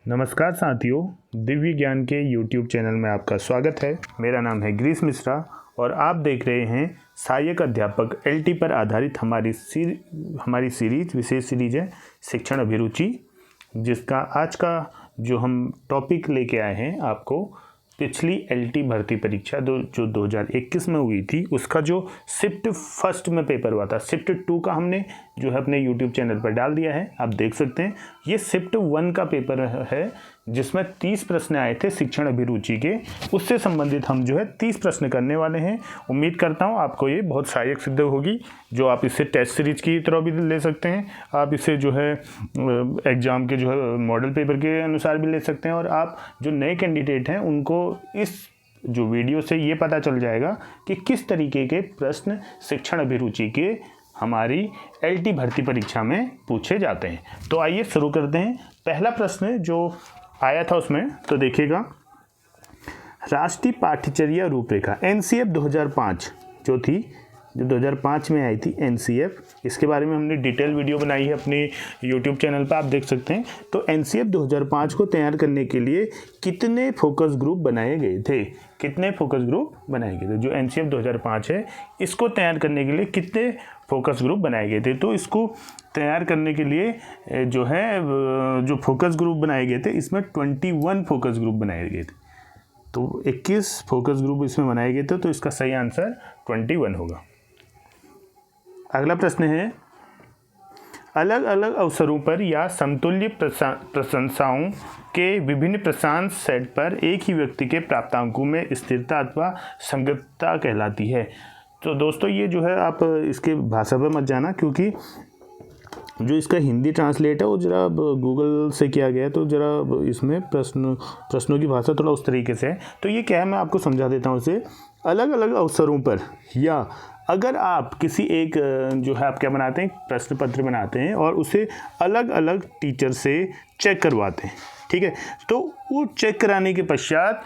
नमस्कार साथियों, दिव्य ज्ञान के YouTube चैनल में आपका स्वागत है। मेरा नाम है गिरीश मिश्रा और आप देख रहे हैं सहायक अध्यापक LT पर आधारित हमारी विशेष सीरीज है शिक्षण अभिरुचि, जिसका आज का जो हम टॉपिक लेके आए हैं आपको पिछली LT भर्ती परीक्षा जो 2021 में हुई थी उसका जो शिफ्ट फर्स्ट में पेपर हुआ था, शिफ्ट 2 का हमने जो है अपने YouTube चैनल पर डाल दिया है। आप देख सकते हैं ये शिफ्ट 1 का पेपर है जिसमें 30 प्रश्न आए थे शिक्षण अभिरुचि के। उससे संबंधित हम जो है 30 प्रश्न करने वाले हैं। उम्मीद करता हूँ आपको ये बहुत सहायक सिद्ध होगी। जो आप इसे टेस्ट सीरीज की तरह भी ले सकते हैं, आप इसे जो है एग्ज़ाम के जो है मॉडल पेपर के अनुसार भी ले सकते हैं। और आप जो नए कैंडिडेट हैं उनको इस जो वीडियो से ये पता चल जाएगा कि किस तरीके के प्रश्न शिक्षण अभिरुचि के हमारी LT भर्ती परीक्षा में पूछे जाते हैं। तो आइए शुरू करते हैं। पहला प्रश्न जो आया था उसमें तो देखिएगा, राष्ट्रीय पाठ्यचर्या रूपरेखा NCF 2005 जो थी, जो 2005 में आई थी NCF, इसके बारे में हमने डिटेल वीडियो बनाई है अपने YouTube चैनल पर, आप देख सकते हैं। तो NCF 2005 को तैयार करने के लिए कितने फोकस ग्रुप बनाए गए थे? कितने फोकस ग्रुप बनाए गए थे? जो NCF 2005 है इसको तैयार करने के लिए कितने फोकस ग्रुप बनाए गए थे? तो इसको तैयार करने के लिए जो है जो फोकस ग्रुप बनाए गए थे इसमें 21 फोकस ग्रुप बनाए गए थे। तो 21 फोकस ग्रुप इसमें बनाए गए थे, तो इसका सही आंसर 21 होगा। अगला प्रश्न है, अलग अलग अवसरों पर या समतुल्य प्रशंसाओं के विभिन्न प्रशंसा सेट पर एक ही व्यक्ति के प्राप्तांकों में स्थिरता अथवा संगतता कहलाती है। तो दोस्तों ये जो है आप इसके भाषा पर मत जाना, क्योंकि जो इसका हिंदी ट्रांसलेट है वो जरा गूगल से किया गया है, तो जरा इसमें प्रश्नों की भाषा थोड़ा उस तरीके से है। तो ये क्या है मैं आपको समझा देता हूँ इसे। अलग अलग अवसरों पर या अगर आप किसी एक जो है आप क्या बनाते हैं, प्रश्न पत्र बनाते हैं और उसे अलग अलग टीचर से चेक करवाते हैं, ठीक है। तो वो चेक कराने के पश्चात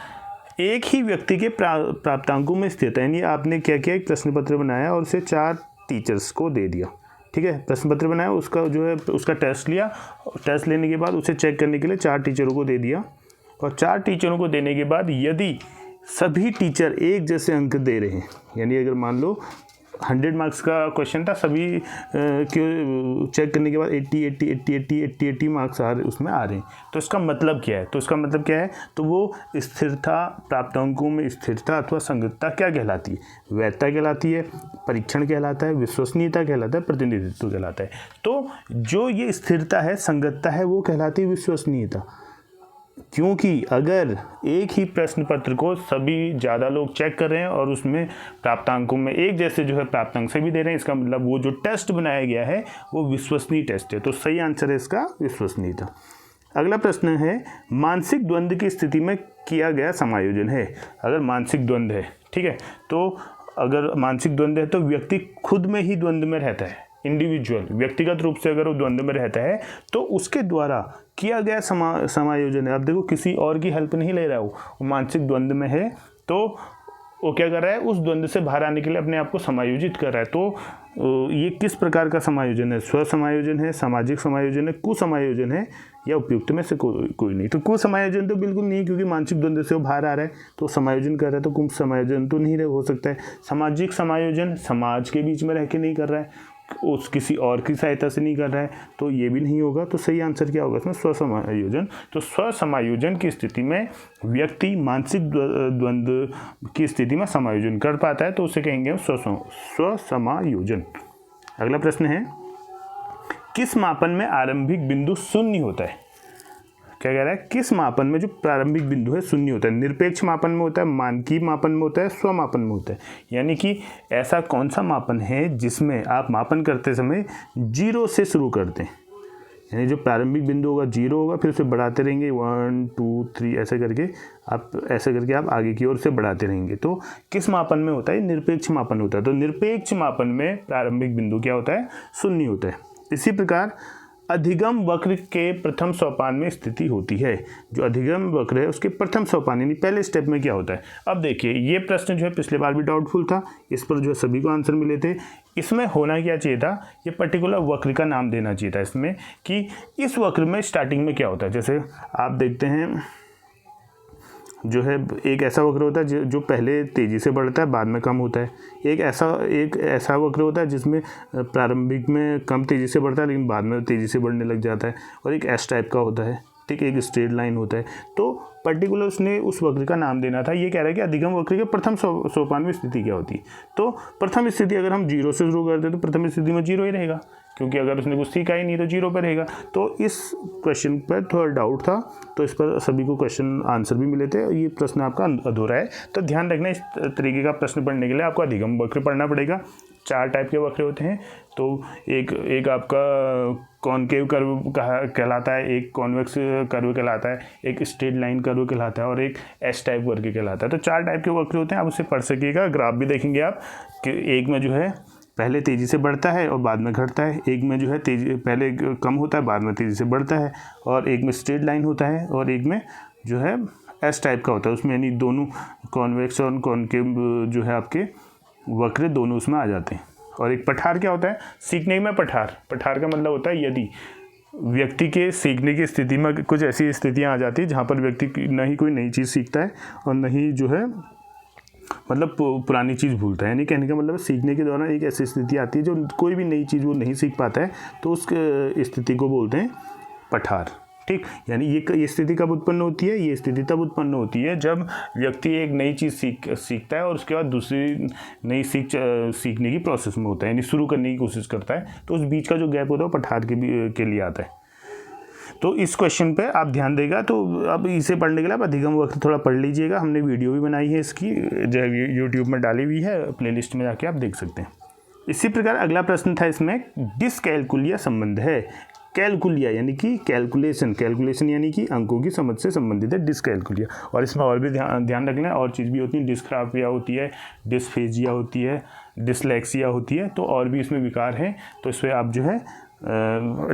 एक ही व्यक्ति के प्राप्तांकों में स्थित है, यानी आपने क्या किया, एक प्रश्न पत्र बनाया और उसे 4 टीचर्स को दे दिया, ठीक है। प्रश्न पत्र बनाया, उसका जो है उसका टेस्ट लिया, टेस्ट लेने के बाद उसे चेक करने के लिए 4 टीचरों को दे दिया। और 4 टीचरों को देने के बाद यदि सभी टीचर एक जैसे अंक दे रहे हैं, यानी अगर मान लो 100 मार्क्स का क्वेश्चन था, सभी को चेक करने के बाद 80 मार्क्स उसमें आ रहे हैं, तो इसका मतलब क्या है? तो इसका मतलब क्या है? तो वो स्थिरता, प्राप्तांकों में स्थिरता अथवा संगतता क्या कहलाती है? वैधता कहलाती है, परीक्षण कहलाता है, विश्वसनीयता कहलाता है, प्रतिनिधित्व कहलाता है। तो जो ये स्थिरता है, संगतता है, वो कहलाती है विश्वसनीयता। क्योंकि अगर एक ही प्रश्न पत्र को सभी ज़्यादा लोग चेक कर रहे हैं और उसमें प्राप्तांकों में एक जैसे जो है प्राप्तांक से भी दे रहे हैं, इसका मतलब वो जो टेस्ट बनाया गया है वो विश्वसनीय टेस्ट है। तो सही आंसर है इसका विश्वसनीयता। अगला प्रश्न है, मानसिक द्वंद्व की स्थिति में किया गया समायोजन है। अगर मानसिक द्वंद्व है, ठीक है, तो अगर मानसिक द्वंद्व है तो व्यक्ति खुद में ही द्वंद्व में रहता है, इंडिविजुअल व्यक्तिगत रूप से अगर वो द्वंद्व में रहता है तो उसके द्वारा किया गया समायोजन है। अब देखो किसी और की हेल्प नहीं ले रहा है, वो मानसिक द्वंद्व में है तो वो क्या कर रहा है, उस द्वंद्व से बाहर आने के लिए अपने आप को समायोजित कर रहा है। तो ये किस प्रकार का समायोजन है? स्व समायोजन है, सामाजिक समायोजन है, कुसमायोजन है, या उपयुक्त में से कोई नहीं? तो कुसमायोजन तो बिल्कुल नहीं, क्योंकि मानसिक द्वंद्व से वो बाहर आ रहा है तो समायोजन कर रहा है, तो कुसमायोजन तो नहीं हो सकता है। सामाजिक समायोजन समाज के बीच में रह के नहीं कर रहा है, उस किसी और की सहायता से नहीं कर रहा है, तो ये भी नहीं होगा। तो सही आंसर क्या होगा इसमें? स्वसमायोजन। तो स्वसमायोजन की स्थिति में व्यक्ति मानसिक द्वंद्व की स्थिति में समायोजन कर पाता है, तो उसे कहेंगे स्वसमायोजन। अगला प्रश्न है, किस मापन में आरंभिक बिंदु शून्य होता है? क्या कह रहा है? किस मापन में जो प्रारंभिक बिंदु है शून्य होता है? निरपेक्ष मापन में होता है, मानकीय मापन में होता है, स्वमापन में होता है। यानी कि ऐसा कौन सा मापन है जिसमें आप मापन करते समय 0 से शुरू करते हैं, यानी जो प्रारंभिक बिंदु होगा 0 होगा, फिर उसे बढ़ाते रहेंगे 1 2 3 ऐसे करके आप आगे की ओर से बढ़ाते रहेंगे। तो किस मापन में होता है? निरपेक्ष मापन होता है। तो निरपेक्ष मापन में प्रारंभिक बिंदु क्या होता है? शून्य होता है। इसी प्रकार अधिगम वक्र के प्रथम सोपान में स्थिति होती है। जो अधिगम वक्र है उसके प्रथम सोपान यानी पहले स्टेप में क्या होता है। अब देखिए ये प्रश्न जो है पिछले बार भी डाउटफुल था, इस पर जो है सभी को आंसर मिले थे। इसमें होना क्या चाहिए था, ये पर्टिकुलर वक्र का नाम देना चाहिए था इसमें कि इस वक्र में स्टार्टिंग में क्या होता है। जैसे आप देखते हैं जो है एक ऐसा वक्र होता है जो पहले तेज़ी से बढ़ता है बाद में कम होता है। एक ऐसा वक्र होता है जिसमें प्रारंभिक में कम तेज़ी से बढ़ता है लेकिन बाद में तेज़ी से बढ़ने लग जाता है। और एक एस टाइप का होता है, ठीक, एक स्ट्रेट लाइन होता है। तो पर्टिकुलर उसने उस वक्र का नाम देना था। ये कह रहा है कि अधिगम वक्र के प्रथम सोपान में स्थिति क्या होती है। तो प्रथम स्थिति अगर हम 0 से शुरू करते हैं तो प्रथम स्थिति में 0 ही रहेगा, क्योंकि अगर उसने कुछ सीखा ही नहीं तो 0 पर रहेगा। तो इस क्वेश्चन पर थोड़ा डाउट था, तो इस पर सभी को क्वेश्चन आंसर भी मिले थे। ये प्रश्न आपका अधूरा है, तो ध्यान रखना इस तरीके का प्रश्न पढ़ने के लिए आपको अधिगम वक्र पढ़ना पड़ेगा। 4 टाइप के वक्र होते हैं। तो एक आपका कॉनकेव कर्व कहलाता है, एक कॉन्वेक्स कर्व कहलाता है, एक स्ट्रेट लाइन कर्व कहलाता है और एक एस टाइप वक्र कहलाता है। तो 4 टाइप के वक्र होते हैं, आप उसे पढ़ सकिएगा। ग्राफ भी देखेंगे आप कि एक में जो है पहले तेज़ी से बढ़ता है और बाद में घटता है, एक में जो है पहले कम होता है बाद में तेज़ी से बढ़ता है, और एक में स्ट्रेट लाइन होता है, और एक में जो है एस टाइप का होता है। उसमें यानी दोनों कॉन्वेक्स और कॉनकेव जो है आपके वक्र दोनों उसमें आ जाते हैं। और एक पठार क्या होता है, सीखने में पठार का मतलब होता है यदि व्यक्ति के सीखने की स्थिति में कुछ ऐसी स्थितियाँ आ जाती है जहाँ पर व्यक्ति न ही कोई नई चीज़ सीखता है और न ही जो है मतलब पुरानी चीज़ भूलता है। यानी कहने का मतलब सीखने के दौरान एक ऐसी स्थिति आती है जो कोई भी नई चीज़ वो नहीं सीख पाता है, तो उस स्थिति को बोलते हैं पठार, ठीक। यानी ये स्थिति कब उत्पन्न होती है, ये स्थिति तब उत्पन्न होती है जब व्यक्ति एक नई चीज़ सीखता है और उसके बाद दूसरी नई सीखने की प्रोसेस में होता है, यानी शुरू करने की कोशिश करता है। तो उस बीच का जो गैप होता है वो पठार के लिए आता है। तो इस क्वेश्चन पे आप ध्यान देगा। तो अब इसे पढ़ने के लिए आप अधिगम वक्र थोड़ा पढ़ लीजिएगा। हमने वीडियो भी बनाई है इसकी, जो यूट्यूब में डाली हुई है, प्लेलिस्ट में जाके आप देख सकते हैं। इसी प्रकार अगला प्रश्न था, इसमें डिसकैलकुलिया संबंध है। कैलकुलिया यानी कि कैलकुलेशन यानी कि अंकों की समझ से संबंधित है डिसकैलकुलिया। और इसमें और भी ध्यान रखना है, और चीज़ भी होती है, डिस्ग्राफिया होती है, डिस्फेजिया होती है, डिसलेक्सिया होती है। तो और भी इसमें विकार हैं, तो इस पर आप जो है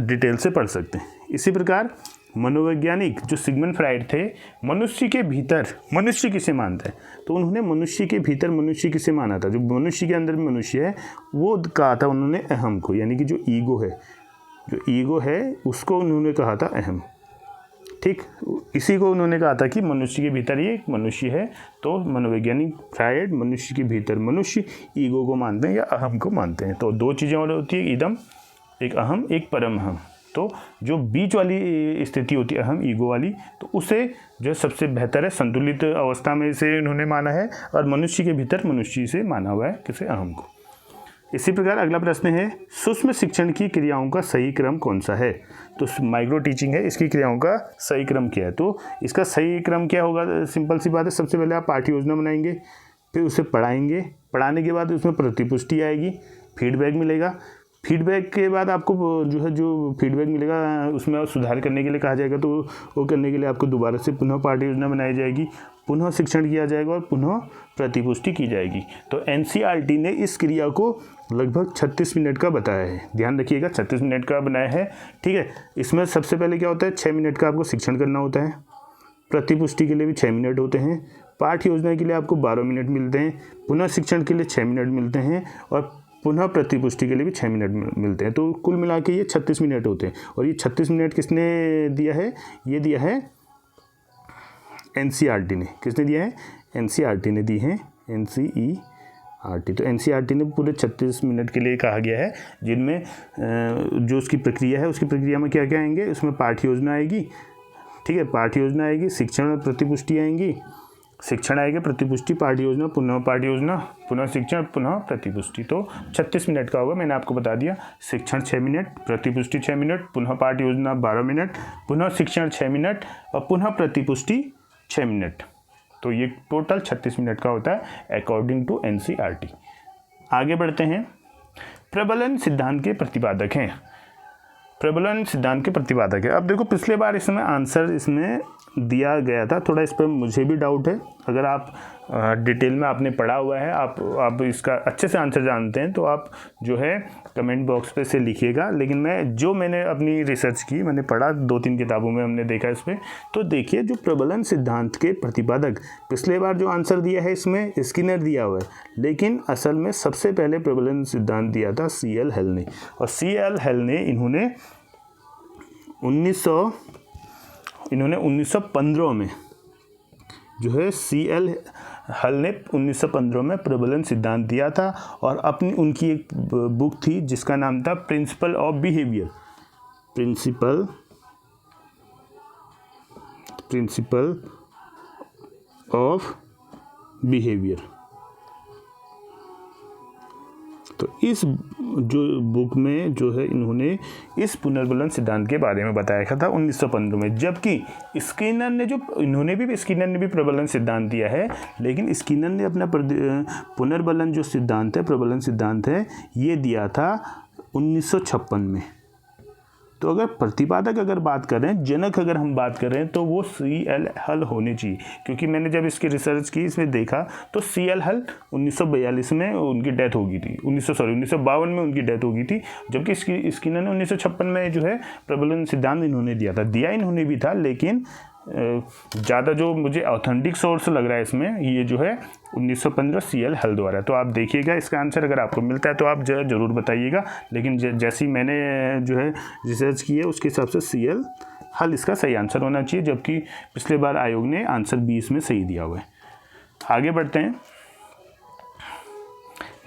डिटेल से पढ़ सकते हैं। इसी प्रकार मनोवैज्ञानिक जो सिगमंड फ्राइड थे, मनुष्य के भीतर मनुष्य किसे मानता है, तो उन्होंने मनुष्य के भीतर मनुष्य किसे माना था। जो मनुष्य के अंदर मनुष्य है वो कहा था उन्होंने अहम को, यानी कि जो ईगो है उसको उन्होंने कहा था अहम, ठीक। इसी को उन्होंने कहा था कि मनुष्य के भीतर ये मनुष्य है। तो मनोवैज्ञानिक फ्राइड मनुष्य के भीतर मनुष्य ईगो को मानते हैं या अहम को मानते हैं। तो 2 चीज़ें और होती है, इदम एक अहम एक परम अहम। तो जो बीच वाली स्थिति होती है अहम ईगो वाली, तो उसे जो सबसे बेहतर है संतुलित अवस्था में से उन्होंने माना है, और मनुष्य के भीतर मनुष्य से माना हुआ है किसे, अहम को। इसी प्रकार अगला प्रश्न है, सूक्ष्म शिक्षण की क्रियाओं का सही क्रम कौन सा है। तो माइक्रो टीचिंग है, इसकी क्रियाओं का सही क्रम क्या है। तो इसका सही क्रम क्या होगा, सिंपल सी बात है। सबसे पहले आप पाठ्य योजना बनाएंगे, फिर उसे पढ़ाएंगे, पढ़ाने के बाद उसमें प्रतिपुष्टि आएगी, फीडबैक मिलेगा। फीडबैक के बाद आपको जो फीडबैक मिलेगा उसमें और सुधार करने के लिए कहा जाएगा। तो वो करने के लिए आपको दोबारा से पुनः पाठ्य योजना बनाई जाएगी, पुनः शिक्षण किया जाएगा और पुनः प्रतिपुष्टि की जाएगी। तो एनसीईआरटी ने इस क्रिया को लगभग 36 मिनट का बताया है। ध्यान रखिएगा 36 मिनट का बनाया है, ठीक है। इसमें सबसे पहले क्या होता है, 6 मिनट का आपको शिक्षण करना होता है, प्रतिपुष्टि के लिए भी 6 मिनट होते हैं, पाठ्य योजना के लिए आपको 12 मिनट मिलते हैं, पुनः शिक्षण के लिए 6 मिनट मिलते हैं और पुनः प्रतिपुष्टि के लिए भी 6 मिनट मिलते हैं। तो कुल मिला के ये 36 मिनट होते हैं। और ये 36 मिनट किसने दिया है, ये दिया है एनसीईआरटी ने। किसने दिया है, एनसीईआरटी ने दी है, एनसीईआरटी। तो एनसीईआरटी ने पूरे 36 मिनट के लिए कहा गया है, जिनमें जो उसकी प्रक्रिया है उसकी प्रक्रिया में क्या क्या आएंगे, उसमें पाठ्य योजना आएगी, ठीक है, पाठ्य योजना आएगी, शिक्षण और प्रतिपुष्टि आएंगी, शिक्षण आएगा, प्रतिपुष्टि, पाठ्य योजना, पुनः पाठ्य योजना, पुनः शिक्षण, पुनः प्रतिपुष्टि। तो 36 मिनट का होगा, मैंने आपको बता दिया। शिक्षण 6 मिनट, प्रतिपुष्टि 6 मिनट, पुनः पाठ्य योजना 12 मिनट, पुनः शिक्षण 6 मिनट और पुनः प्रतिपुष्टि 6 मिनट। तो ये टोटल 36 मिनट का होता है अकॉर्डिंग टू एनसीईआरटी। आगे बढ़ते हैं, प्रबलन सिद्धांत के प्रतिपादक हैं। प्रबलन सिद्धांत के प्रतिपादक है। अब देखो पिछले बार इसमें आंसर इसमें दिया गया था, थोड़ा इस पर मुझे भी डाउट है, अगर आप डिटेल में आपने पढ़ा हुआ है, आप इसका अच्छे से आंसर जानते हैं, तो आप जो है कमेंट बॉक्स पे से लिखिएगा। लेकिन मैंने अपनी रिसर्च की, मैंने पढ़ा 2-3 किताबों में हमने देखा इस पर। तो देखिए, जो प्रबलन सिद्धांत के प्रतिपादक, पिछले बार जो आंसर दिया है इसमें स्किनर दिया हुआ है, लेकिन असल में सबसे पहले प्रबलन सिद्धांत दिया था C.L. हल ने। और C.L. हल ने इन्होंने 1915 में जो है C.L. हल ने 1915 में प्रबलन सिद्धांत दिया था। और उनकी एक बुक थी जिसका नाम था principle of behaviour, principle of behaviour. तो इस जो बुक में जो है इन्होंने इस पुनर्बलन सिद्धांत के बारे में बताया था 1915 में। जबकि स्किनर ने भी प्रबलन सिद्धांत दिया है, लेकिन स्किनर ने अपना पुनर्बलन जो सिद्धांत है, प्रबलन सिद्धांत है, ये दिया था 1956 में। तो अगर प्रतिपादक अगर बात कर रहे हैं, जनक अगर हम बात कर रहे हैं, तो वो C.L. हल होने चाहिए। क्योंकि मैंने जब इसकी रिसर्च की, इसमें देखा तो C.L. हल 1942 में उनकी डेथ हो गई थी, 1952 में उनकी डेथ हो गई थी। जबकि स्किनर ने 1956 में जो है प्रबलन सिद्धांत इन्होंने दिया इन्होंने भी था। लेकिन ज़्यादा जो मुझे ऑथेंटिक सोर्स लग रहा है इसमें, ये जो है 1915 C.L. हल द्वारा। तो आप देखिएगा इसका आंसर अगर आपको मिलता है तो आप ज़रूर बताइएगा। लेकिन जैसी मैंने जो है रिसर्च की है उसके हिसाब से C.L. हल इसका सही आंसर होना चाहिए। जबकि पिछले बार आयोग ने आंसर 20 में सही दिया हुआ है। आगे बढ़ते हैं।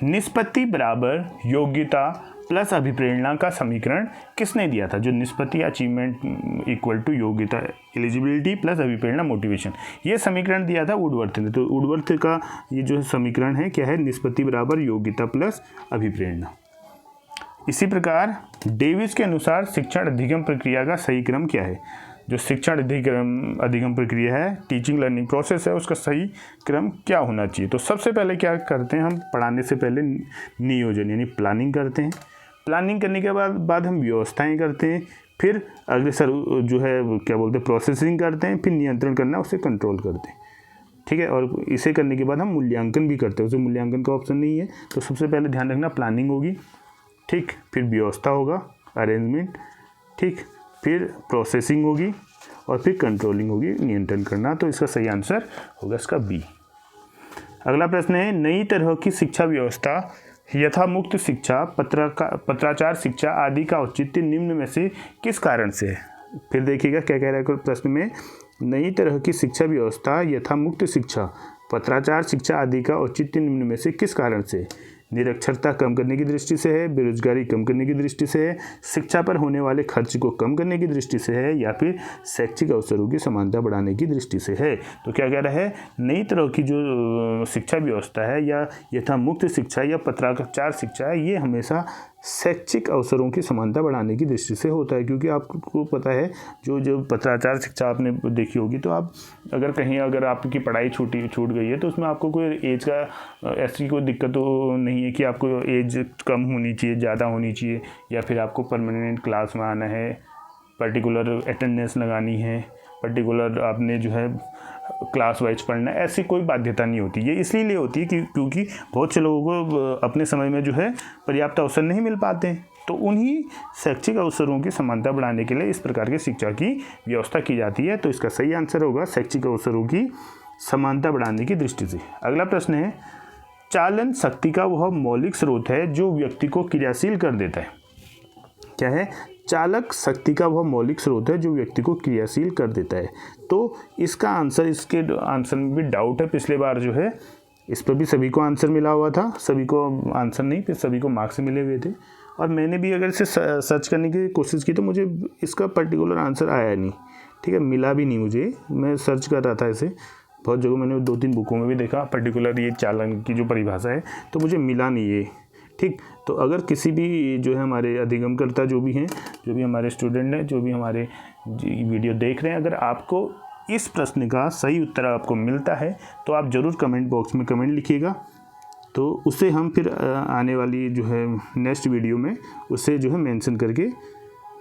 निष्पत्ति बराबर योग्यता प्लस अभिप्रेरणा का समीकरण किसने दिया था? जो निष्पत्ति अचीवमेंट इक्वल टू योग्यता, एलिजिबिलिटी प्लस अभिप्रेरणा मोटिवेशन, ये समीकरण दिया था वुडवर्थ ने। तो वुडवर्थ का ये जो समीकरण है क्या है? निष्पत्ति बराबर योग्यता प्लस अभिप्रेरणा। इसी प्रकार डेविस के अनुसार शिक्षण अधिगम प्रक्रिया का सही क्रम क्या है? जो शिक्षण अधिगम प्रक्रिया है, टीचिंग लर्निंग प्रोसेस है, उसका सही क्रम क्या होना चाहिए? तो सबसे पहले क्या करते हैं हम? पढ़ाने से पहले नियोजन यानी प्लानिंग करते हैं। प्लानिंग करने के बाद हम व्यवस्थाएं करते हैं। फिर अग्रसर जो है क्या बोलते हैं, प्रोसेसिंग करते हैं। फिर नियंत्रण करना, उसे कंट्रोल करते हैं। ठीक है। और इसे करने के बाद हम मूल्यांकन भी करते हैं। उसे मूल्यांकन का ऑप्शन नहीं है। तो सबसे पहले ध्यान रखना, प्लानिंग होगी, ठीक, फिर व्यवस्था होगा, अरेंजमेंट, ठीक, फिर प्रोसेसिंग होगी और फिर कंट्रोलिंग होगी, नियंत्रण करना। तो इसका सही आंसर होगा इसका बी। अगला प्रश्न है, नई तरह की शिक्षा व्यवस्था यथा मुक्त शिक्षा, पत्राचार शिक्षा आदि का औचित्य निम्न में से किस कारण से है? फिर देखिएगा क्या कह रहा है प्रश्न में। नई तरह की शिक्षा व्यवस्था यथा मुक्त शिक्षा, पत्राचार शिक्षा आदि का औचित्य निम्न में से किस कारण से है? निरक्षरता कम करने की दृष्टि से है, बेरोजगारी कम करने की दृष्टि से है, शिक्षा पर होने वाले खर्च को कम करने की दृष्टि से है, या फिर शैक्षिक अवसरों की समानता बढ़ाने की दृष्टि से है? तो क्या कह रहा है? नई तरह की जो शिक्षा व्यवस्था है या यथा मुक्त शिक्षा या पत्राचार शिक्षा है, ये हमेशा शैक्षिक अवसरों की समानता बढ़ाने की दृष्टि से होता है। क्योंकि आपको पता है जो पत्राचार शिक्षा आपने देखी होगी, तो आप अगर आपकी पढ़ाई छूट गई है तो उसमें आपको कोई एज का ऐसी कोई दिक्कत तो नहीं है कि आपको एज कम होनी चाहिए, ज़्यादा होनी चाहिए, या फिर आपको परमानेंट क्लास में आना है, पर्टिकुलर अटेंडेंस लगानी है, पर्टिकुलर आपने जो है क्लास वाइज पढ़ना है, ऐसी कोई बाध्यता नहीं होती। ये इसलिए होती है क्योंकि बहुत से लोगों को अपने समय में जो है पर्याप्त अवसर नहीं मिल पाते हैं। तो उन्हीं शैक्षिक अवसरों की समानता बढ़ाने के लिए इस प्रकार की शिक्षा की व्यवस्था की जाती है। तो इसका सही आंसर होगा शैक्षिक अवसरों की समानता बढ़ाने की दृष्टि से। अगला प्रश्न है, चालन शक्ति का वह मौलिक स्रोत है जो व्यक्ति को क्रियाशील कर देता है। क्या है? चालक शक्ति का वह मौलिक स्रोत है जो व्यक्ति को क्रियाशील कर देता है। तो इसका आंसर, इसके आंसर में भी डाउट है। पिछले बार जो है इस पर भी सभी को आंसर मिला हुआ था, सभी को आंसर नहीं, फिर सभी को मार्क्स मिले हुए थे। और मैंने भी अगर इसे सर्च करने की कोशिश की तो मुझे इसका पर्टिकुलर आंसर आया नहीं, ठीक है, मिला भी नहीं मुझे। मैं सर्च कर रहा था इसे, बहुत जगह मैंने 2-3 बुकों में भी देखा पर्टिकुलर ये चालन की जो परिभाषा है, तो मुझे मिला नहीं ये, ठीक। तो अगर किसी भी जो है हमारे अधिगमकर्ता जो भी हैं, जो भी हमारे स्टूडेंट हैं, जो भी हमारे वीडियो देख रहे हैं, अगर आपको इस प्रश्न का सही उत्तर आपको मिलता है तो आप ज़रूर कमेंट बॉक्स में कमेंट लिखिएगा। तो उसे हम फिर आने वाली जो है नेक्स्ट वीडियो में उसे जो है मेंशन करके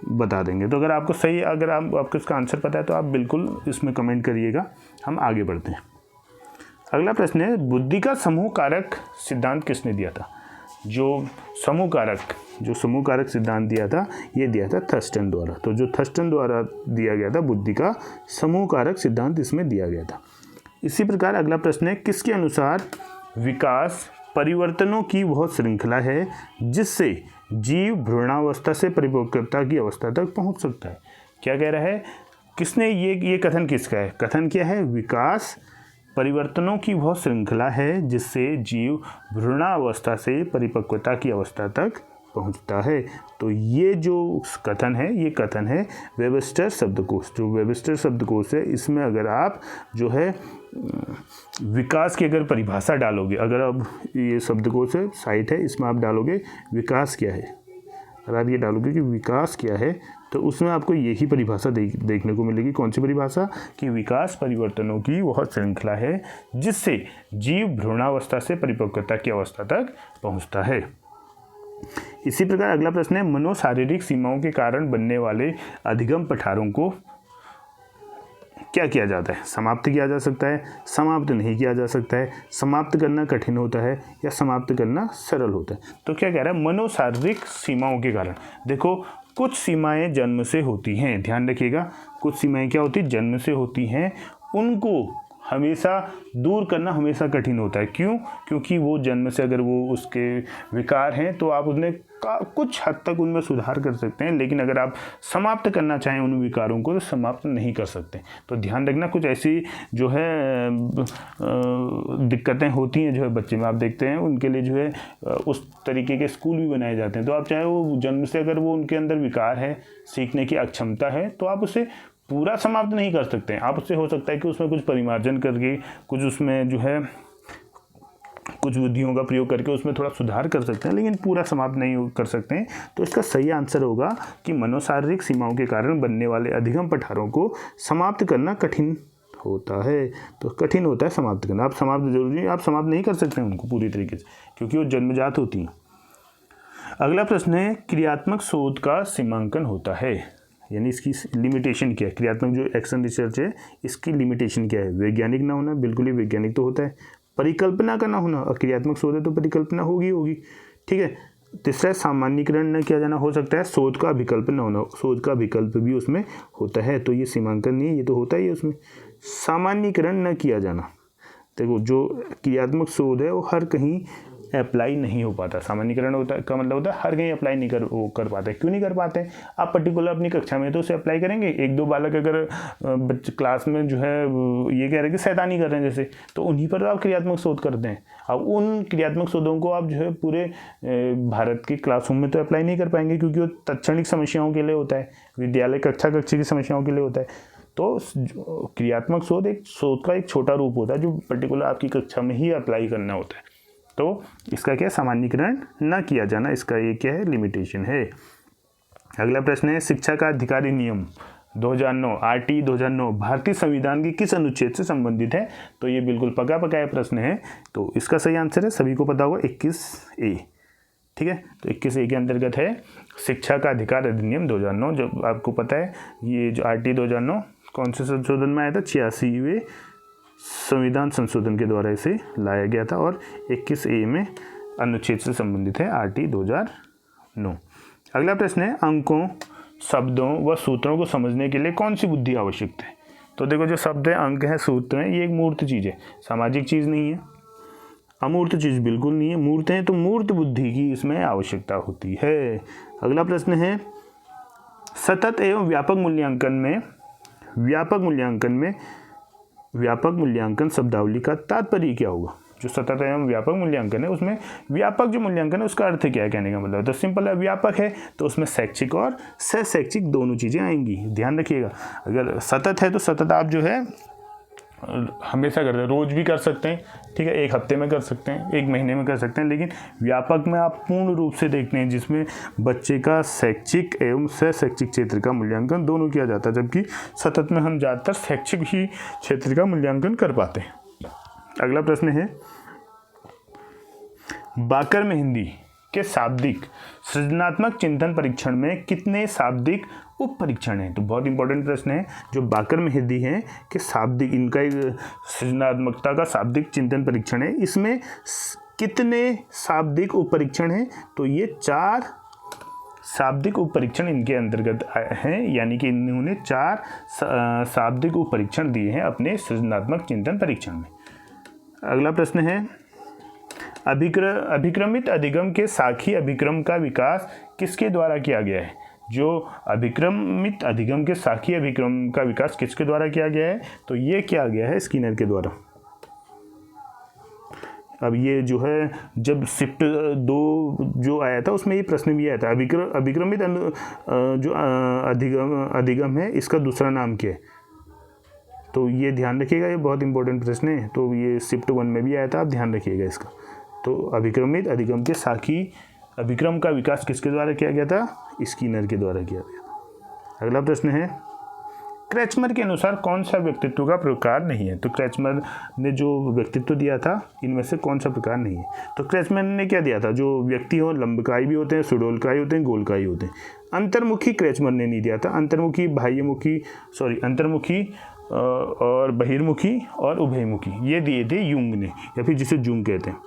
बता देंगे। तो अगर आपको इसका आंसर पता है तो आप बिल्कुल इसमें कमेंट करिएगा। हम आगे बढ़ते हैं। अगला प्रश्न है, बुद्धि का समूह कारक सिद्धांत किसने दिया था? जो समूह कारक सिद्धांत दिया था, ये दिया था थर्स्टन द्वारा। तो जो थर्स्टन द्वारा दिया गया था बुद्धि का समूह कारक सिद्धांत इसमें दिया गया था। इसी प्रकार अगला प्रश्न है, किसके अनुसार विकास परिवर्तनों की वह श्रृंखला है जिससे जीव भ्रूणावस्था से परिपक्वता की अवस्था तक पहुंच सकता है? क्या कह रहा है, किसने ये कथन किसका है? कथन क्या है? विकास परिवर्तनों की वह श्रृंखला है जिससे जीव भ्रूणावस्था से परिपक्वता की अवस्था तक पहुंचता है। तो ये जो कथन है, ये कथन है वेबस्टर शब्दकोश। जो वेबस्टर शब्दकोश है, इसमें अगर आप जो है विकास की अगर परिभाषा डालोगे, अगर अब ये शब्दकोश है, साइट है, इसमें आप डालोगे विकास क्या है, अगर आप ये डालोगे कि विकास क्या है, तो उसमें आपको यही परिभाषा देखने को मिलेगी। कौन सी परिभाषा? कि विकास परिवर्तनों की वह श्रृंखला है जिससे जीव भ्रूणावस्था से परिपक्वता की अवस्था तक पहुंचता है। इसी प्रकार अगला प्रश्न है, मनोशारीरिक सीमाओं के कारण बनने वाले अधिगम पठारों को क्या किया जाता है? समाप्त किया जा सकता है, समाप्त नहीं किया जा सकता है, समाप्त करना कठिन होता है या समाप्त करना सरल होता है? तो क्या कह रहा है, मनोशारीरिक सीमाओं के कारण। देखो, कुछ सीमाएं जन्म से होती हैं, ध्यान रखिएगा, कुछ सीमाएं क्या होती, जन्म से होती हैं, उनको हमेशा दूर करना हमेशा कठिन होता है। क्यों? क्योंकि वो जन्म से अगर वो उसके विकार हैं तो आप उन्हें कुछ हद तक उनमें सुधार कर सकते हैं, लेकिन अगर आप समाप्त करना चाहें उन विकारों को तो समाप्त नहीं कर सकते। तो ध्यान रखना, कुछ ऐसी जो है दिक्कतें होती हैं जो है बच्चे में, आप देखते हैं उनके लिए जो है उस तरीके के स्कूल भी बनाए जाते हैं। तो आप चाहे वो जन्म से अगर वो उनके अंदर विकार है, सीखने की अक्षमता है, तो आप उसे पूरा समाप्त नहीं कर सकते हैं। आप उससे हो सकता है कि उसमें कुछ परिमार्जन करके, कुछ उसमें जो है कुछ बुद्धियों का प्रयोग करके उसमें थोड़ा सुधार कर सकते हैं, लेकिन पूरा समाप्त नहीं कर सकते हैं। तो इसका सही आंसर होगा कि मनोशारीरिक सीमाओं के कारण बनने वाले अधिगम पठारों को समाप्त करना कठिन होता है। तो कठिन होता है समाप्त करना। आप समाप्त जरूरी है, आप समाप्त नहीं कर सकते हैं उनको पूरी तरीके से, क्योंकि वो जन्मजात होती हैं। अगला प्रश्न है, क्रियात्मक शोध का सीमांकन होता है, यानी इसकी लिमिटेशन क्या है? क्रियात्मक जो एक्शन रिसर्च है, इसकी लिमिटेशन क्या है? वैज्ञानिक ना होना, बिल्कुल ही वैज्ञानिक तो होता है। परिकल्पना का ना होना, क्रियात्मक शोध है तो परिकल्पना होगी, ठीक है। तीसरा, सामान्यीकरण न किया जाना, हो सकता है शोध का विकल्प न होना, शोध का विकल्प भी उसमें होता है, तो ये सीमांकन नहीं है, ये तो होता ही है उसमें। सामान्यीकरण न किया जाना, देखो जो क्रियात्मक शोध है वो हर कहीं अप्लाई नहीं हो पाता। सामान्यीकरण होता का मतलब होता है हर कहीं अप्लाई नहीं कर पाते। क्यों नहीं कर पाते? आप पर्टिकुलर अपनी कक्षा में तो उसे अप्लाई करेंगे। एक दो बालक अगर क्लास में जो है ये कह रहे हैं कि शैतानी कर रहे हैं जैसे, तो उन्हीं पर आप क्रियात्मक शोध करते हैं। अब उन क्रियात्मक शोधों को आप जो है पूरे भारत के क्लासरूम में तो अप्लाई नहीं कर पाएंगे, क्योंकि वो तत्क्षणिक समस्याओं के लिए होता है, विद्यालय कक्षा की समस्याओं के लिए होता है। तो क्रियात्मक शोध एक शोध का एक छोटा रूप होता है जो पर्टिकुलर आपकी कक्षा में ही अप्लाई करना होता है। तो इसका क्या, सामान्यीकरण न किया जाना, इसका ये क्या है, लिमिटेशन है। अगला प्रश्न है, शिक्षा का अधिकारी नियम 2009 RT 2009 भारतीय संविधान के किस अनुच्छेद से संबंधित है? तो ये बिल्कुल पका पकाया प्रश्न है, तो इसका सही आंसर है, सभी को पता होगा, 21A, ठीक है। तो 21A के अंतर्गत है शिक्षा का अधिकार अधिनियम 2009। जो आपको पता है ये जो RT 2009 कौन से संशोधन में आया था? 86वें संविधान संशोधन के द्वारा इसे लाया गया था, और 21A में अनुच्छेद से संबंधित है RT 2009। अगला प्रश्न है, अंकों, शब्दों व सूत्रों को समझने के लिए कौन सी बुद्धि आवश्यक है? तो देखो, जो शब्द है, अंक है, सूत्र है, ये एक मूर्त चीज़ है, सामाजिक चीज़ नहीं है, अमूर्त चीज़ बिल्कुल नहीं है। मूर्त है तो मूर्त बुद्धि की इसमें आवश्यकता होती है। अगला प्रश्न है, सतत एवं व्यापक मूल्यांकन शब्दावली का तात्पर्य क्या होगा? जो सतत एवं व्यापक मूल्यांकन है उसमें व्यापक जो मूल्यांकन है उसका अर्थ क्या है कहने का मतलब? तो सिंपल है, व्यापक है तो उसमें शैक्षिक और सह-शैक्षिक दोनों चीज़ें आएंगी, ध्यान रखिएगा। अगर सतत है तो सतत आप जो है हमेशा करते हैं, रोज भी कर सकते हैं, ठीक है, एक हफ्ते में कर सकते हैं, एक महीने में कर सकते हैं। लेकिन व्यापक में आप पूर्ण रूप से देखते हैं जिसमें बच्चे का शैक्षिक एवं सह-शैक्षिक क्षेत्र का मूल्यांकन दोनों किया जाता है, जबकि सतत में हम ज़्यादातर शैक्षिक ही क्षेत्र का मूल्यांकन कर पाते हैं। अगला प्रश्न है, बाकर में हिंदी के शाब्दिक सृजनात्मक चिंतन परीक्षण में कितने शाब्दिक उप परीक्षण हैं? तो बहुत इंपॉर्टेंट प्रश्न है जो बाकर मेहदी हैं कि शाब्दिक, इनका एक सृजनात्मकता का शाब्दिक चिंतन परीक्षण है, इसमें कितने शाब्दिक उप परीक्षण हैं? तो ये 4 शाब्दिक उप परीक्षण इनके अंतर्गत हैं, यानी कि इन्होंने 4 शाब्दिक उप परीक्षण दिए हैं अपने सृजनात्मक चिंतन परीक्षण में। अगला प्रश्न है, अभिक्रमित अधिगम के साखी अभिक्रम का विकास किसके द्वारा किया गया है? जो अभिक्रमित अधिगम के साखी अभिक्रम का विकास किसके द्वारा किया गया है? तो ये किया गया है स्किनर के द्वारा। अब ये जो है जब शिफ्ट 2 जो आया था उसमें ये प्रश्न भी आया था, अभिक्रमित जो अधिगम है इसका दूसरा नाम क्या है? तो ये ध्यान रखिएगा, ये बहुत इंपॉर्टेंट प्रश्न है। तो ये शिफ्ट 1 में भी आया था, आप ध्यान रखिएगा इसका। तो अभिक्रमित अधिगम के साखी अभिक्रम का विकास किसके द्वारा किया गया था? स्किनर के द्वारा किया गया था। अगला प्रश्न है, क्रेचमर के अनुसार कौन सा व्यक्तित्व का प्रकार नहीं है? तो क्रेचमर ने जो व्यक्तित्व दिया था इनमें से कौन सा प्रकार नहीं है? तो क्रेचमर ने क्या दिया था? जो व्यक्ति हो लंबकायी भी होते हैं, सुडोलकायी होते हैं, गोलकायी होते हैं। अंतर्मुखी क्रेचमर ने नहीं दिया था, अंतर्मुखी, अंतर्मुखी और बहिर्मुखी और उभयमुखी ये दिए थे यूंग ने, या फिर जिसे जूंग कहते हैं,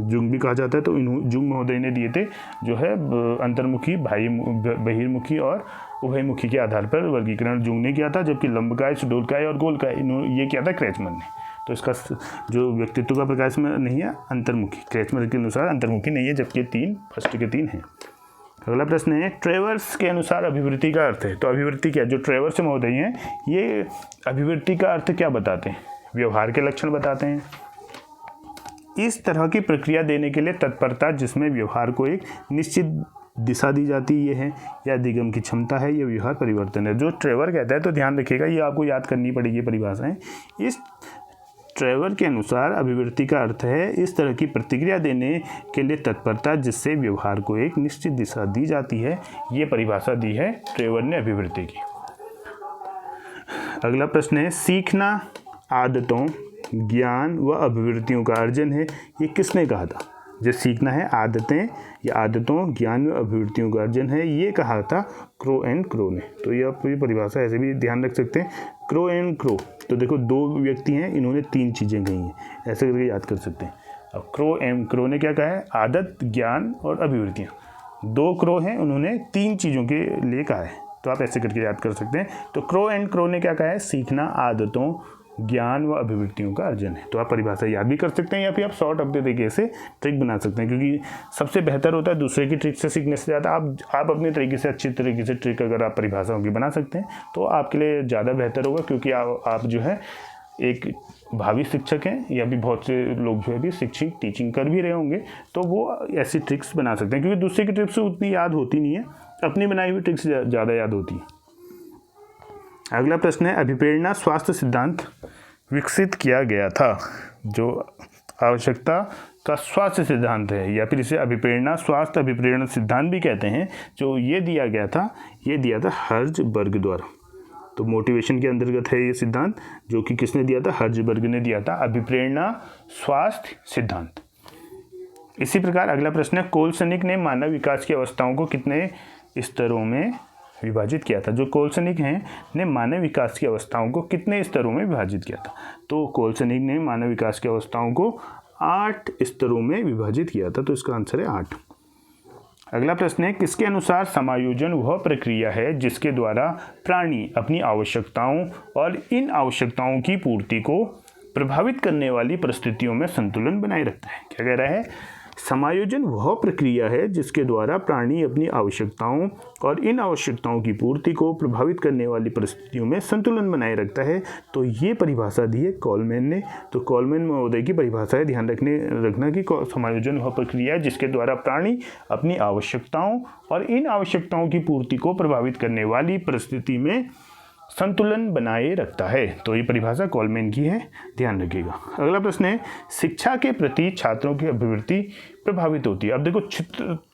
जूंग भी कहा जाता है। तो जूंग महोदय ने दिए थे जो है अंतर्मुखी, बहिर्मुखी और उभयमुखी के आधार पर वर्गीकरण जूंग ने किया था, जबकि लंबकाय, सुडोलकाय और गोलकाय ये किया था क्रेचमर ने। तो इसका जो व्यक्तित्व का प्रकार में नहीं है अंतर्मुखी, क्रेचमर के अनुसार अंतर्मुखी नहीं है, जबकि 3 फर्स्ट के 3 हैं। अगला प्रश्न है, ट्रेवर्स के अनुसार अभिवृत्ति का अर्थ है? तो अभिवृत्ति क्या, जो ट्रेवर्स महोदय हैं ये अभिवृत्ति का अर्थ क्या बताते हैं? व्यवहार के लक्षण बताते हैं। इस तरह की प्रक्रिया देने के लिए तत्परता जिसमें व्यवहार को एक निश्चित दिशा दी जाती है, ये है, या अधिगम की क्षमता है, ये व्यवहार परिवर्तन है। जो ट्रेवर कहता है, तो ध्यान रखिएगा ये आपको याद करनी पड़ेगी परिभाषाएं। इस ट्रेवर के अनुसार अभिवृत्ति का अर्थ है इस तरह की प्रतिक्रिया देने के लिए तत्परता जिससे व्यवहार को एक निश्चित दिशा दी जाती है, ये परिभाषा दी है ट्रेवर ने अभिवृत्ति की। अगला प्रश्न है, सीखना आदतों, ज्ञान व अभिवृत्तियों का अर्जन है, ये किसने कहा था? जो सीखना है आदतें या आदतों, ज्ञान व अभिवृत्तियों का अर्जन है, ये कहा था क्रो एंड क्रो ने। तो ये आप ये परिभाषा ऐसे भी ध्यान रख सकते हैं, क्रो एंड क्रो। तो देखो 2 व्यक्ति हैं, इन्होंने 3 चीज़ें कही हैं, ऐसे करके याद कर सकते हैं। अब क्रो एंड क्रो ने क्या कहा है? आदत, ज्ञान और अभिवृत्तियाँ। 2 क्रो हैं, उन्होंने 3 चीज़ों के लिए कहा है, तो आप ऐसे करके याद कर सकते हैं। तो क्रो एंड क्रो ने क्या कहा है? सीखना आदतों, ज्ञान व अभिवृत्तियों का अर्जन है। तो आप परिभाषा याद भी कर सकते हैं या फिर आप शॉर्ट अपने तरीके से ट्रिक बना सकते हैं, क्योंकि सबसे बेहतर होता है दूसरे की ट्रिक से सीखने से ज़्यादा आप अपने तरीके से अच्छी तरीके से ट्रिक अगर आप परिभाषाओं की बना सकते हैं तो आपके लिए ज़्यादा बेहतर होगा, क्योंकि आप जो है एक भावी शिक्षक हैं, या भी बहुत से लोग जो है भी शिक्षक टीचिंग कर भी रहे होंगे, तो वो ऐसी ट्रिक्स बना सकते हैं, क्योंकि दूसरे की ट्रिक्स से उतनी याद होती नहीं है, अपनी बनाई हुई ट्रिक्स ज़्यादा याद होती है। अगला प्रश्न है, अभिप्रेरणा स्वास्थ्य सिद्धांत विकसित किया गया था? जो आवश्यकता का स्वास्थ्य सिद्धांत है, या फिर इसे अभिप्रेरणा स्वास्थ्य अभिप्रेरणा सिद्धांत भी कहते हैं, जो ये दिया गया था, ये दिया था हर्ज़बर्ग द्वारा। तो मोटिवेशन के अंतर्गत है ये सिद्धांत, जो कि किसने दिया था? हर्ज़बर्ग ने दिया था, अभिप्रेरणा स्वास्थ्य सिद्धांत। इसी प्रकार अगला प्रश्न है, कोलसनिक ने मानव विकास की अवस्थाओं को कितने स्तरों में विभाजित किया था? जो कोलसनिक हैं ने मानव विकास की अवस्थाओं को कितने स्तरों में विभाजित किया था? तो कोलसनिक ने मानव विकास की अवस्थाओं को 8 स्तरों में विभाजित किया था, तो इसका आंसर है 8। अगला प्रश्न है, किसके अनुसार समायोजन वह प्रक्रिया है जिसके द्वारा प्राणी अपनी आवश्यकताओं और इन आवश्यकताओं की पूर्ति को प्रभावित करने वाली परिस्थितियों में संतुलन बनाए रखता है? क्या कह रहा है? समायोजन वह प्रक्रिया है जिसके द्वारा प्राणी अपनी आवश्यकताओं और इन आवश्यकताओं की पूर्ति को प्रभावित करने वाली परिस्थितियों में संतुलन बनाए रखता है। तो ये परिभाषा दी है कॉलमैन ने। तो कॉलमैन महोदय की परिभाषा है, ध्यान रखना कि समायोजन वह प्रक्रिया है जिसके द्वारा प्राणी अपनी आवश्यकताओं और इन आवश्यकताओं की पूर्ति को प्रभावित करने वाली परिस्थिति में संतुलन बनाए रखता है। तो ये परिभाषा कॉलमैन की है, ध्यान रखिएगा। अगला प्रश्न है, शिक्षा के प्रति छात्रों की अभिवृत्ति प्रभावित होती है? अब देखो,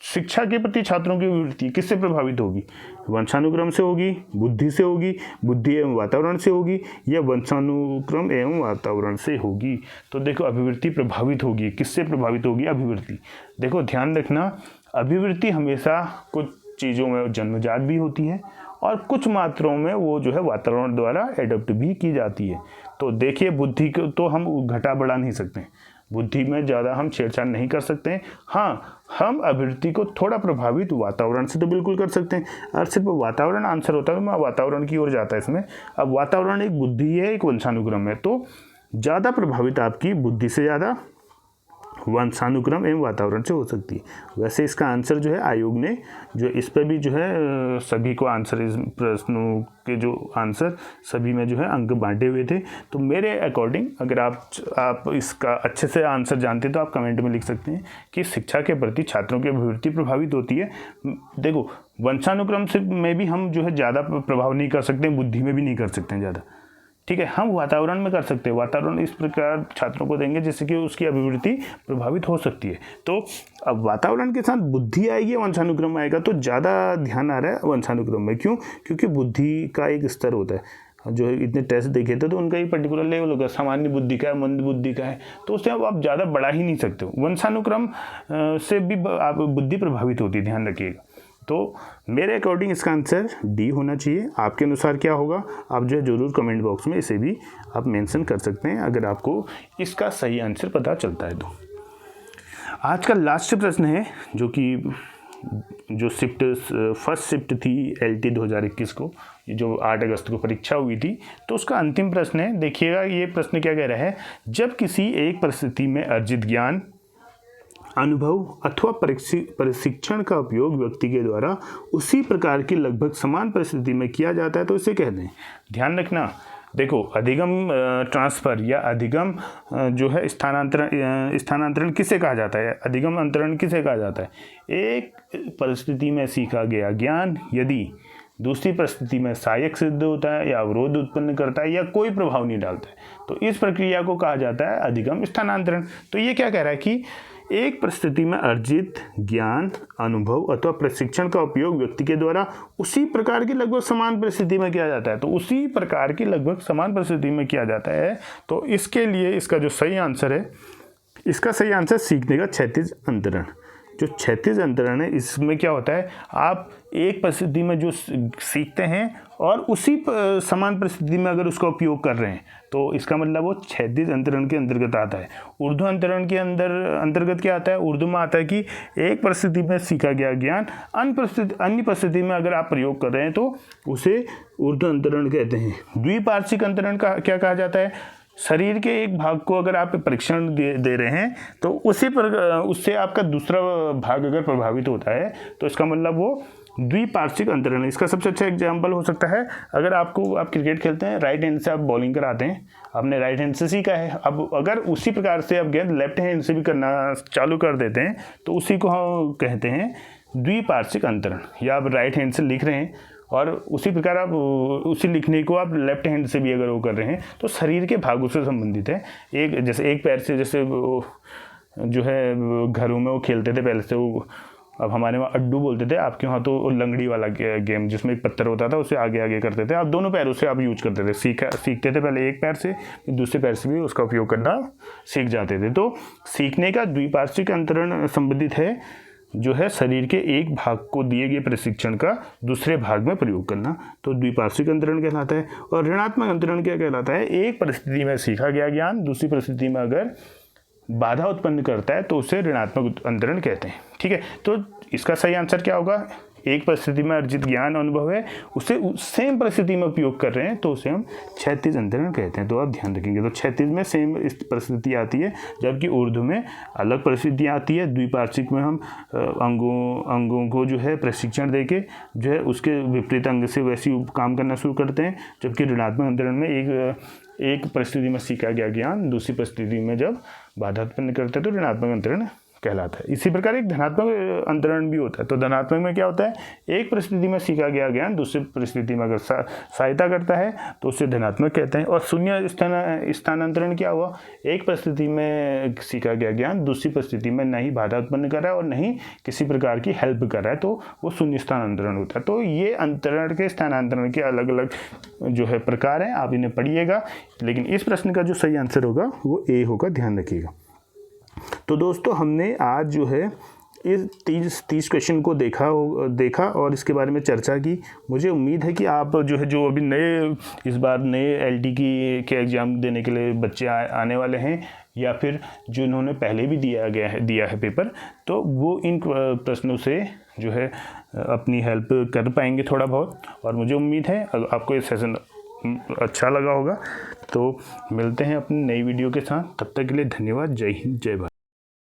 शिक्षा के प्रति छात्रों की अभिवृत्ति किससे प्रभावित होगी? वंशानुक्रम से होगी, बुद्धि से होगी, बुद्धि एवं वातावरण से होगी, या वंशानुक्रम एवं वातावरण से होगी? तो देखो, अभिवृत्ति प्रभावित होगी, किससे प्रभावित होगी? अभिवृत्ति। देखो ध्यान रखना, अभिवृत्ति हमेशा कुछ चीज़ों में जन्मजात भी होती है और कुछ मात्राओं में वो जो है वातावरण द्वारा एडप्ट भी की जाती है। तो देखिए, बुद्धि को तो हम घटा बढ़ा नहीं सकते, बुद्धि में ज़्यादा हम छेड़छाड़ नहीं कर सकते हैं। हाँ, हम अभिवृत्ति को थोड़ा प्रभावित वातावरण से तो बिल्कुल कर सकते हैं। और सिर्फ वातावरण आंसर होता है तो मैं वातावरण की ओर जाता है इसमें। अब वातावरण एक बुद्धि है, एक वंशानुक्रम है, तो ज़्यादा प्रभावित आपकी बुद्धि से ज़्यादा वंशानुक्रम एवं वातावरण से हो सकती है। वैसे इसका आंसर जो है आयोग ने जो इस पर भी जो है सभी को आंसर, इस प्रश्नों के जो आंसर सभी में जो है अंक बांटे हुए थे। तो मेरे अकॉर्डिंग अगर आप इसका अच्छे से आंसर जानते हैं तो आप कमेंट में लिख सकते हैं कि शिक्षा के प्रति छात्रों की अभिवृत्ति प्रभावित होती है। देखो, वंशानुक्रम से में भी हम जो है ज़्यादा प्रभाव नहीं कर सकते, बुद्धि में भी नहीं कर सकते हैं ज़्यादा, ठीक है। हम वातावरण में कर सकते हैं, वातावरण इस प्रकार छात्रों को देंगे जिससे कि उसकी अभिवृत्ति प्रभावित हो सकती है। तो अब वातावरण के साथ बुद्धि आएगी, वंशानुक्रम आएगा, तो ज़्यादा ध्यान आ रहा है वंशानुक्रम में। क्यों? क्योंकि बुद्धि का एक स्तर होता है, जो इतने टेस्ट देखे थे तो उनका एक पर्टिकुलर लेवल होगा, सामान्य बुद्धि का है, मंद बुद्धि का है, तो उससे अब आप ज़्यादा बढ़ा ही नहीं सकते हो। वंशानुक्रम से भी आप बुद्धि प्रभावित होती है, ध्यान रखिएगा। तो मेरे अकॉर्डिंग इसका आंसर डी होना चाहिए। आपके अनुसार क्या होगा, आप जो है ज़रूर कमेंट बॉक्स में इसे भी आप मेंशन कर सकते हैं अगर आपको इसका सही आंसर पता चलता है तो। आज का लास्ट प्रश्न है जो फर्स्ट शिफ्ट थी LT 2021 को, जो 8 अगस्त को परीक्षा हुई थी, तो उसका अंतिम प्रश्न है। देखिएगा ये प्रश्न क्या कह रहा है, जब किसी एक परिस्थिति में अर्जित ज्ञान, अनुभव अथवा प्रशिक्षण का उपयोग व्यक्ति के द्वारा उसी प्रकार की लगभग समान परिस्थिति में किया जाता है तो इसे कहते हैं। ध्यान रखना, देखो, अधिगम ट्रांसफर या अधिगम जो है स्थानांतरण किसे कहा जाता है, अधिगम अंतरण किसे कहा जाता है? एक परिस्थिति में सीखा गया ज्ञान यदि दूसरी परिस्थिति में सहायक सिद्ध होता है या अवरोध उत्पन्न करता है या कोई प्रभाव नहीं डालता है, तो इस प्रक्रिया को कहा जाता है अधिगम स्थानांतरण। तो ये क्या कह रहा है कि एक परिस्थिति में अर्जित ज्ञान, अनुभव अथवा प्रशिक्षण का उपयोग व्यक्ति के द्वारा उसी प्रकार की लगभग समान परिस्थिति में किया जाता है। तो उसी प्रकार की लगभग समान परिस्थिति में किया जाता है, तो इसके लिए इसका जो सही आंसर है, इसका सही आंसर सीखने का क्षैतिज अंतरण। जो क्षैतिज अंतरण है, इसमें क्या होता है, आप एक परिस्थिति में जो सीखते हैं और उसी समान परिस्थिति में अगर उसका उपयोग कर रहे हैं, तो इसका मतलब वो क्षैतिज अंतरण के अंतर्गत आता है। ऊर्ध्व अंतरण के अंतर्गत क्या आता है? उर्दू में आता है कि एक परिस्थिति में सीखा गया ज्ञान अन्य परिस्थिति में अगर आप प्रयोग कर रहे हैं तो उसे ऊर्ध्व अंतरण कहते हैं। द्विपार्श्विक अंतरण का क्या कहा जाता है? शरीर के एक भाग को अगर आप परीक्षण दे रहे हैं तो उससे आपका दूसरा भाग अगर प्रभावित होता है तो इसका मतलब वो द्विपार्श्विक अंतरण है। इसका सबसे अच्छा एग्जांपल हो सकता है, अगर आप क्रिकेट खेलते हैं, राइट हैंड से आप बॉलिंग कराते हैं, आपने राइट हैंड से सीखा है, अब अगर उसी प्रकार से आप गेंद लेफ्ट हैंड से भी करना चालू कर देते हैं तो उसी को हम कहते हैं द्विपार्श्विक अंतरण। या आप राइट हैंड से लिख रहे हैं और उसी प्रकार आप उसी लिखने को आप लेफ्ट हैंड से भी अगर वो कर रहे हैं तो शरीर के भागों से संबंधित है। एक पैर से, जैसे जो है घरों में वो खेलते थे पहले से, वो अब हमारे वहाँ अड्डू बोलते थे, आपके वहाँ तो लंगड़ी वाला गेम जिसमें एक पत्थर होता था उसे आगे आगे करते थे, आप दोनों पैरों से आप यूज करते थे। सीखते थे पहले एक पैर से, दूसरे पैर से भी उसका उपयोग करना सीख जाते थे। तो सीखने का द्विपार्श्विक अंतरण संबंधित है जो है शरीर के एक भाग को दिए गए प्रशिक्षण का दूसरे भाग में प्रयोग करना, तो द्विपार्श्विक अंतरण कहलाता है। और ऋणात्मक अंतरण क्या कहलाता है? एक परिस्थिति में सीखा गया ज्ञान दूसरी परिस्थिति में अगर बाधा उत्पन्न करता है तो उसे ऋणात्मक अंतरण कहते हैं। ठीक है, तो इसका सही आंसर क्या होगा? एक परिस्थिति में अर्जित ज्ञान अनुभव है, उसे सेम परिस्थिति में उपयोग कर रहे हैं तो उसे हम क्षैतिज अंतरण कहते हैं। तो आप ध्यान रखेंगे, तो क्षैतिज में सेम परिस्थिति आती है जबकि ऊर्ध्व में अलग परिस्थितियाँ आती है। द्विपार्श्विक में हम अंगों को जो है प्रशिक्षण देके जो है उसके विपरीत अंग से वैसी काम करना शुरू करते हैं, जबकि ऋणात्मक अंतरण में एक परिस्थिति में सीखा गया ज्ञान दूसरी परिस्थिति में जब बाधा उत्पन्न करते हैं तो ऋणात्मक अंतरण कहलाता है। इसी प्रकार एक धनात्मक अंतरण भी होता है। तो धनात्मक में क्या होता है? एक परिस्थिति में सीखा गया ज्ञान दूसरी परिस्थिति में अगर सहायता करता है तो उसे धनात्मक कहते हैं। और शून्य स्थानांतरण क्या हुआ? एक परिस्थिति में सीखा गया ज्ञान दूसरी परिस्थिति में नहीं बाधा उत्पन्न कर रहा है और नहीं किसी प्रकार की हेल्प कर रहा है, तो वो शून्य स्थानांतरण होता है। तो ये अंतरण के स्थानांतरण के अलग अलग जो है प्रकार हैं, आप इन्हें पढ़िएगा। लेकिन इस प्रश्न का जो सही आंसर होगा वो ए होगा, ध्यान रखिएगा। तो दोस्तों, हमने आज जो है इस 30 क्वेश्चन को देखा और इसके बारे में चर्चा की। मुझे उम्मीद है कि आप जो अभी इस बार नए LT के एग्ज़ाम देने के लिए बच्चे आने वाले हैं, या फिर जिन्होंने पहले भी दिया है पेपर, तो वो इन प्रश्नों से अपनी हेल्प कर पाएंगे थोड़ा बहुत। और मुझे उम्मीद है आपको ये सेशन अच्छा लगा होगा। तो मिलते हैं अपनी नई वीडियो के साथ, तब तक के लिए धन्यवाद। जय हिंद, जय भारत।